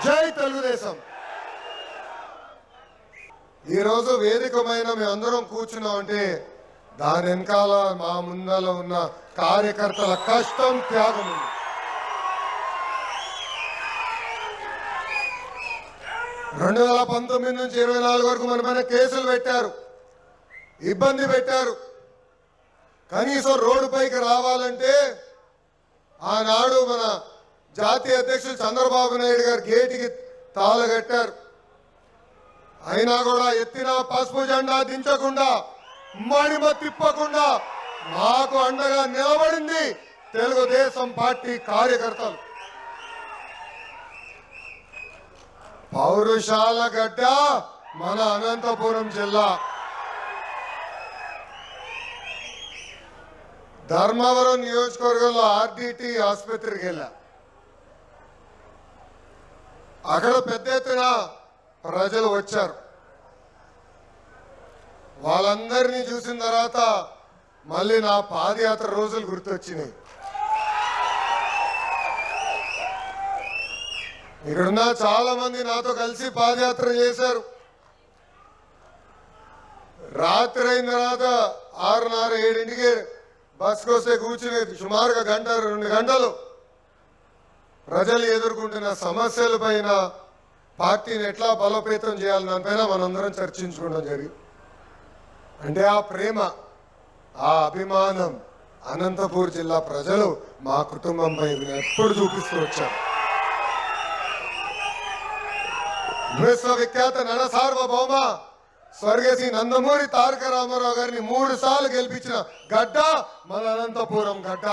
జై తెలుగుదేశం. ఈరోజు వేదికమైన మేమందరం కూర్చున్నామంటే దాని వెనకాల మా ముందర ఉన్న కార్యకర్తల కష్టం, త్యాగం ఉంది. రెండు 2019 నుంచి 24 వరకు మన పైన కేసులు పెట్టారు, ఇబ్బంది పెట్టారు. కనీసం రోడ్డుపైకి రావాలంటే ఆనాడు మన జాతీయ అధ్యక్షులు చంద్రబాబు నాయుడు గారు గేటుకి తాళగట్టారు. అయినా కూడా ఎత్తిన పసుపు జెండా దించకుండా, మణిమ తిప్పకుండా మాకు అండగా నిలబడింది తెలుగుదేశం పార్టీ కార్యకర్తలు. పౌరుషాల గడ్డ మన అనంతపురం జిల్లా. ధర్మవరం నియోజకవర్గంలో ఆర్డిటి ఆసుపత్రికి వెళ్ళా. అక్కడ పెద్ద ఎత్తున ప్రజలు వచ్చారు. వాళ్ళందరినీ చూసిన తర్వాత మళ్ళీ నా పాదయాత్ర రోజులు గుర్తొచ్చినాయి. ఇక్కడున్న చాలా మంది నాతో కలిసి పాదయాత్ర చేశారు. రాత్రి అయిన తర్వాత 6:30, 7ంటికి బస్కి వస్తే కూర్చునేది. సుమారుగా 1-2 గంటలు ప్రజలు ఎదుర్కొంటున్న సమస్యల పైన, పార్టీని ఎట్లా బలోపేతం చేయాలి దానిపైన మనందరం చర్చించుకోవడం జరిగింది. అంటే ఆ ప్రేమ, ఆ అభిమానం అనంతపూర్ జిల్లా ప్రజలు మా కుటుంబంపై ఎప్పుడు చూపిస్తూ వచ్చారు. విశ్వవిఖ్యాత నడ సార్వభౌమ స్వర్గశ్రీ నందమూరి తారక రామారావు గారిని 3 సార్లు గెలిపించిన గడ్డ మన అనంతపురం గడ్డ.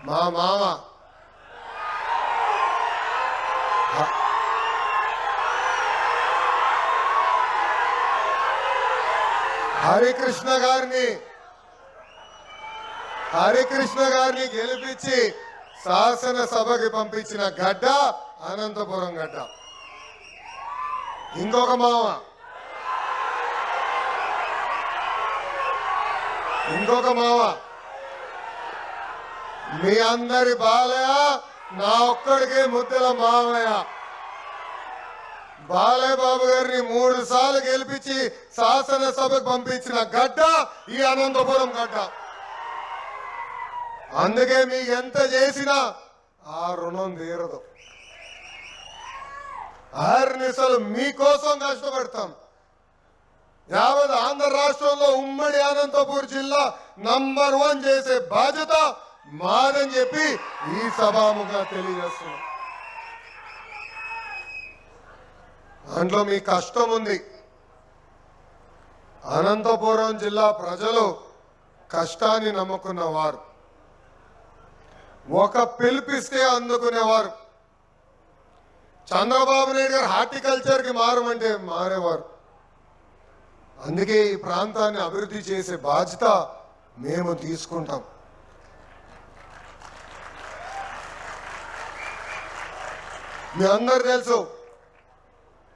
మా మామ హరికృష్ణ గారిని గెలిపించి శాసనసభకి పంపించిన గడ్డ అనంతపురం గడ్డ. ఇంకొక మావ మీ అందరి బాలయ్య, నా ఒక్కడికే ముద్దల మావయ్య. బాలయ్య బాబు గారిని 3 సార్లు గెలిపించి శాసనసభకు పంపించిన గడ్డ ఈ అనంతపురం గడ్డ. అందుకే మీకు ఎంత చేసినా ఆ రుణం తీరదు. అహర్నిశలు మీకోసం కష్టపడతాం. యావత్ ఆంధ్ర రాష్ట్రంలో ఉమ్మడి అనంతపూర్ జిల్లా నంబర్ 1 చేసే బాధ్యత మాదని చెప్పి ఈ సభాముగా తెలియజేస్తున్నాం. దాంట్లో మీ కష్టం ఉంది. అనంతపురం జిల్లా ప్రజలు కష్టాన్ని నమ్ముకున్నవారు, ఒక పిలిపిస్తే అందుకునేవారు. చంద్రబాబు నాయుడు గారు హార్టికల్చర్కి మారమంటే మారేవారు. అందుకే ఈ ప్రాంతాన్ని అభివృద్ధి చేసే బాధ్యత మేము తీసుకుంటాం. మీ అందరు తెలుసు,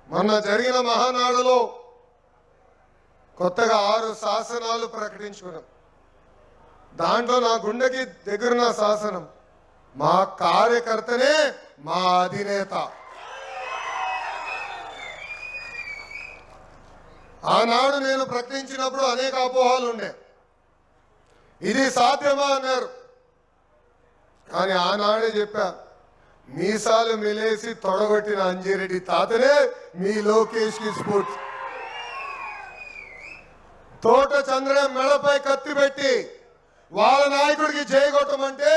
మొన్న జరిగిన మహానాడులో కొత్తగా 6 శాసనాలు ప్రకటించుకున్నాం. దాంట్లో నా గుండెకి దగ్గరున్న శాసనం మా కార్యకర్తనే మా అధినేత. ఆనాడు నేను ప్రకటించినప్పుడు అనేక అపోహలు ఉండే. ఇది సాధ్యమా అన్నారు. కానీ ఆనాడే చెప్పా, మీసాలు మిలేసి తొడగొట్టిన అంజిరెడ్డి తాతనే మీ లోకేష్ కి స్ఫూర్తి. తోట చంద్ర మెడపై కత్తి పెట్టి వాళ్ళ నాయకుడికి జై కొట్టమంటే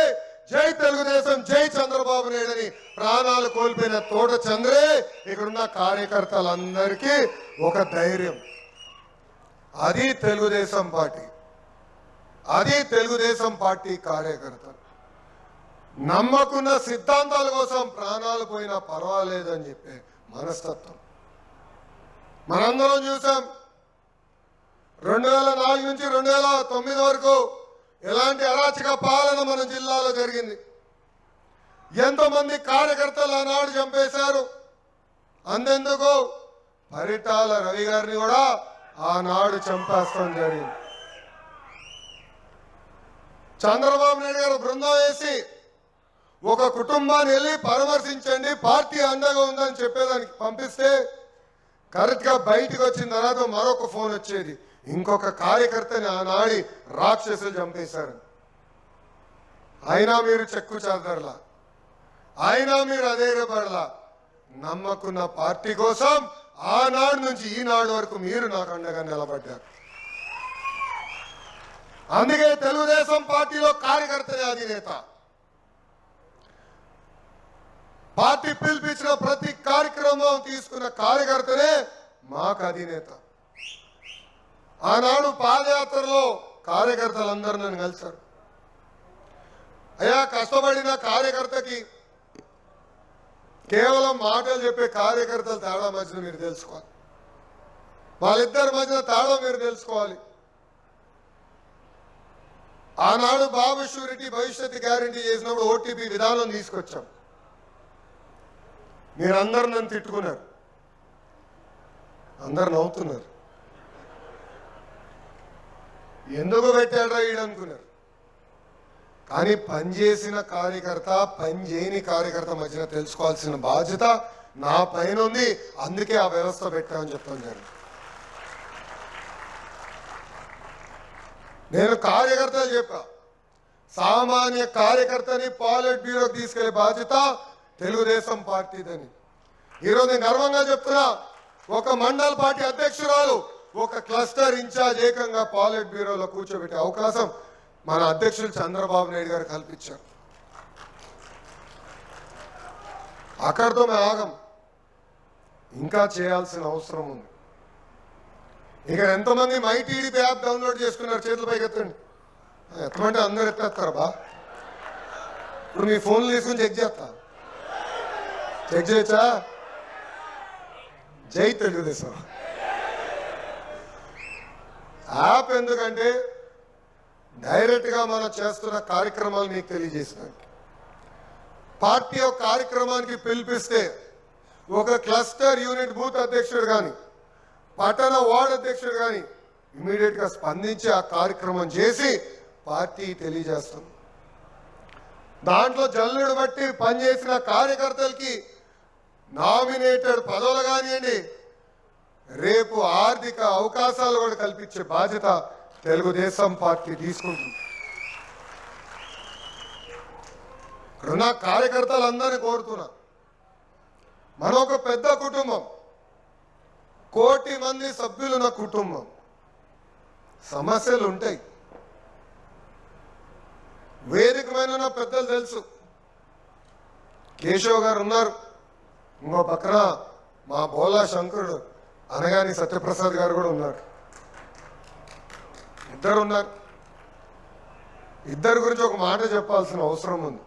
జై తెలుగుదేశం, జై చంద్రబాబు నాయుడు అని ప్రాణాలు కోల్పోయిన తోట చంద్రే ఇక్కడున్న కార్యకర్తలందరికీ ఒక ధైర్యం. అది తెలుగుదేశం పార్టీ, అది తెలుగుదేశం పార్టీ కార్యకర్తలు. నమ్మకున్న సిద్ధాంతాల కోసం ప్రాణాలు పోయినా పర్వాలేదని చెప్పే మనస్తత్వం మనందరం చూసాం. 2004 నుంచి 2009 వరకు ఎలాంటి అరాచక పాలన మన జిల్లాలో జరిగింది. ఎంతోమంది కార్యకర్తలు ఆనాడు చంపేశారు. అంతెందుకు పరిటాల రవి గారిని కూడా ఆనాడు చంపేస్తాం జరిగింది. చంద్రబాబు నాయుడు గారు బృందం వేసి ఒక కుటుంబాన్ని వెళ్ళి పరామర్శించండి, పార్టీ అండగా ఉందని చెప్పేదానికి పంపిస్తే కరెక్ట్గా బయటకు వచ్చిన తర్వాత మరొక ఫోన్ వచ్చేది, ఇంకొక కార్యకర్తని ఆనాడి రాక్షసులు చంపేశారు. అయినా మీరు చెక్కు చెదరలా, అయినా మీరు అధైర్యపడలా. నమ్మకున్న పార్టీ కోసం ఆనాడు నుంచి ఈనాడు వరకు మీరు నాకు అండగా నిలబడ్డారు. అందుకే తెలుగుదేశం పార్టీలో కార్యకర్తనే అధినేత. పార్టీ పిలిపించిన ప్రతి కార్యక్రమం తీసుకున్న కార్యకర్తనే మాకు అధినేత. ఆనాడు పాదయాత్రలో కార్యకర్తలందరూ నన్ను కలిశారు. అయ్యా, కష్టపడిన కార్యకర్తకి కేవలం మాటలు చెప్పే కార్యకర్తల తేడా మధ్యన మీరు తెలుసుకోవాలి. వాళ్ళిద్దరి మధ్యన తేడా మీరు తెలుసుకోవాలి. ఆనాడు బాబు షూరిటీ భవిష్యత్తు గ్యారంటీ చేసినప్పుడు ఓటీపీ విధానం తీసుకొచ్చాం. మీరందరూ నన్ను తిట్టుకున్నారు, అందరు నవ్వుతున్నారు. ఎందుకు పెట్టాడ్రా ఈడనుకున్నారు. కానీ పనిచేసిన కార్యకర్త, పని చేయని కార్యకర్త మధ్యన తెలుసుకోవాల్సిన బాధ్యత నా పైన ఉంది. అందుకే ఆ వ్యవస్థ పెట్టామని చెప్తాను జరిగింది. నేను కార్యకర్తలు చెప్పా, సామాన్య కార్యకర్తని పాలిట్ బ్యూరోకి తీసుకెళ్లే బాధ్యత తెలుగుదేశం పార్టీదని. ఈరోజు నేను గర్వంగా చెప్తున్నా, ఒక మండల పార్టీ అధ్యక్షురాలు, ఒక క్లస్టర్ ఇన్ఛార్జ్ ఏకంగా పాలిట్ బ్యూరోలో కూర్చోబెట్టే అవకాశం మన అధ్యక్షులు చంద్రబాబు నాయుడు గారు కల్పించారు. అక్కడితో మేము ఆగం, ఇంకా చేయాల్సిన అవసరం ఉంది. ఇక్కడ ఎంతమంది మై టీడీపీ యాప్ డౌన్లోడ్ చేసుకున్నారు? చేతుల పైకి ఎత్తండి. ఎత్తమంటే అందరూ ఎత్తేస్తారా బా? ఇప్పుడు మీ ఫోన్లు తీసుకుని చెక్ చేస్తా, చెక్ చేయొచ్చా? జై తెలుగుదేశం యాప్. ఎందుకంటే డైరెక్ట్గా మనం చేస్తున్న కార్యక్రమాలు మీకు తెలియజేసినానికి. పార్టీ ఒక కార్యక్రమానికి పిలిపిస్తే ఒక క్లస్టర్ యూనిట్ బూత్ అధ్యక్షుడు కానీ, పట్టణ వార్డు అధ్యక్షుడు కానీ ఇమీడియట్గా స్పందించి ఆ కార్యక్రమం చేసి పార్టీ తెలియజేస్తాం. దాంట్లో జల్లుడు బట్టి పనిచేసిన కార్యకర్తలకి నామినేటెడ్ పదవులు కానివ్వండి, రేపు ఆర్థిక అవకాశాలు కూడా కల్పించే బాధ్యత తెలుగుదేశం పార్టీ తీసుకుంటుంది. ఇక్కడున్న కార్యకర్తలందరినీ కోరుతున్నా, మన ఒక పెద్ద కుటుంబం, 1 కోటి మంది సభ్యులున్న కుటుంబం. సమస్యలు ఉంటాయి. వేదిక మీద పెద్దలు తెలుసు, కేశవ్ గారు ఉన్నారు, ఇంకో పక్కన మా బోలా శంకరుడు అనగాని సత్యప్రసాద్ గారు కూడా ఉన్నారు. ఇద్దరు ఉన్నారు. ఇద్దరి గురించి ఒక మాట చెప్పాల్సిన అవసరం ఉంది.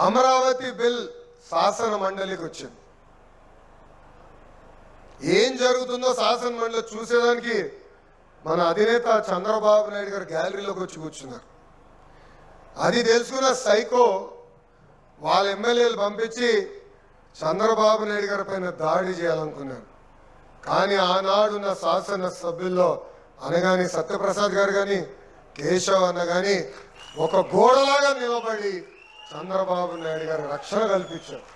అమరావతి బిల్ శాసన మండలికి వచ్చింది. ఏం జరుగుతుందో శాసన మండలి చూసేదానికి మన అధినేత చంద్రబాబు నాయుడు గారు గ్యాలరీలోకి వచ్చి కూర్చున్నారు. అది తెలుసుకున్న సైకో వాళ్ళ ఎమ్మెల్యేలు పంపించి చంద్రబాబు నాయుడు గారి పైన దాడి చేయాలనుకున్నారు. కానీ ఆనాడున్న శాసన సభ్యుల్లో అనగాని సత్యప్రసాద్ గారు కానీ, కేశవ్ అన్న కానీ ఒక గోడలాగా నిలబడి చంద్రబాబు నాయుడు గారు రక్షణ కల్పించారు.